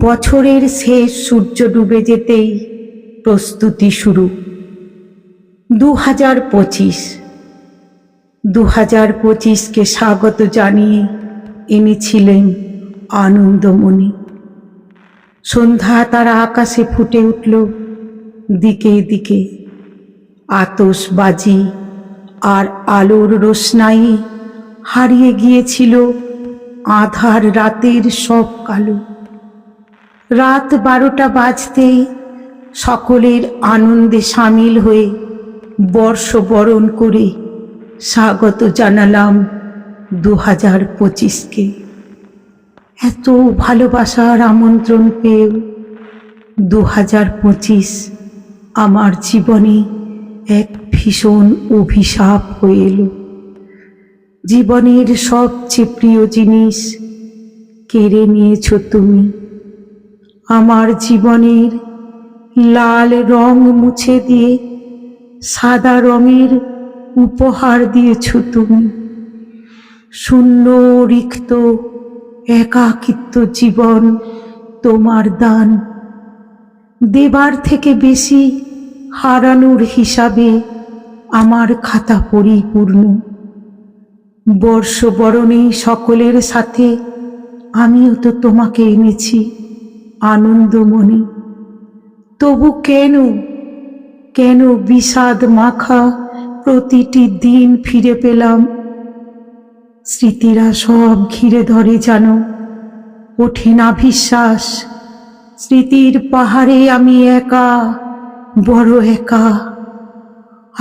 বছরের শেষ সূর্য ডুবে যেতেই প্রস্তুতি শুরু। 2025 2025কে স্বাগত জানিয়ে এনেছিলেন আনন্দমণি। সন্ধ্যা তারা আকাশে ফুটে উঠল দিকে দিকে। আতশবাজি আর আলোর রোশনাই হারিয়ে গিয়েছিল আঁধার রাতের সব কালো। রাত 12টা বাজতেই সকলের আনন্দে সামিল হয়ে বর্ষবরণ করে স্বাগত জানালাম 2025কে। এত ভালোবাসার আমন্ত্রণ পেয়েও 2025 আমার জীবনে এক ভীষণ অভিশাপ হয়ে এলো। জীবনের সবচেয়ে প্রিয় জিনিস কেড়ে নিয়েছ তুমি। আমার জীবনের লাল রং মুছে দিয়ে সাদা রঙের উপহার দিয়েছ তুমি। শূন্য রিক্ত একাকিত্ব জীবন তোমার দান। দেবার থেকে বেশি হারানোর হিসাবে আমার খাতা পরিপূর্ণ। বর্ষবরণে সকলের সাথে আমিও তো তোমাকে এনেছি আনন্দমণি। তবু কেন বিষাদ মাখা প্রতিটি দিন ফিরে পেলাম। স্মৃতিরা সব ঘিরে ধরে যেন ওঠে না বিশ্বাস। স্মৃতির পাহাড়ে আমি একা, বড় একা।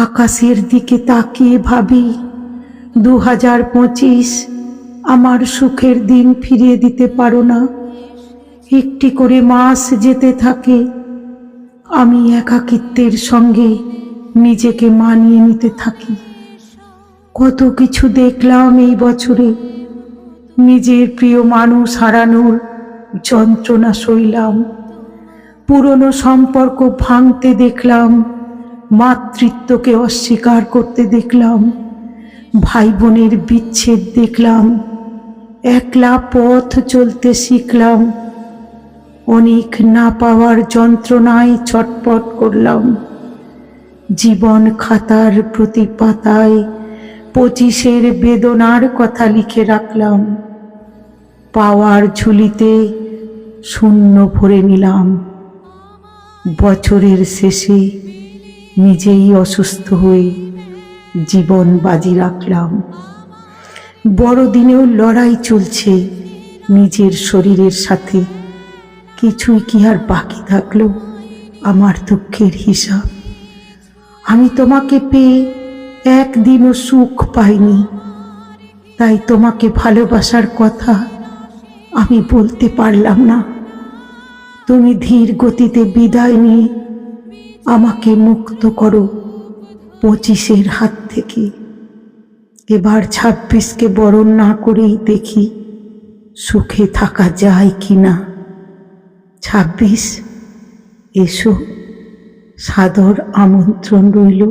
আকাশের দিকে তাকিয়ে ভাবি 2025 আমার সুখের দিন ফিরিয়ে দিতে পারো না। একটি করে মাস যেতে থাকে, আমি একাকিত্বের সঙ্গে নিজেকে মানিয়ে নিতে থাকি। কত কিছু দেখলাম এই বছরে। নিজের প্রিয় মানুষ হারানোর যন্ত্রণা সইলাম। পুরনো সম্পর্ক ভাঙতে দেখলাম, মাতৃত্বকে অস্বীকার করতে দেখলাম, ভাই বোনের বিচ্ছেদ দেখলাম, একলা পথ চলতে শিখলাম। অনেক না পাওয়ার যন্ত্রণায় ছটপট করলাম। জীবন খাতার প্রতি পাতায় 25-এর বেদনার কথা লিখে রাখলাম। পাওয়ার ঝুলিতে শূন্য ভরে নিলাম। বছরের শেষে নিজেই অসুস্থ হয়ে জীবন বাজি রাখলাম। বড়দিনেও লড়াই চলছে নিজের শরীরের সাথে। কিছুই কি আর বাকি থাকলো আমার দুঃখের হিসাব? আমি তোমাকে পেয়ে একদিনও সুখ পাইনি, তাই তোমাকে ভালোবাসার কথা আমি বলতে পারলাম না। তুমি ধীর গতিতে বিদায় নিয়ে আমাকে মুক্ত করো 25-এর হাত থেকে। এবার 26কে বরণ না করেই দেখি সুখে থাকা যায় কিনা। 26 এসো, সাদর আমন্ত্রণ রইল।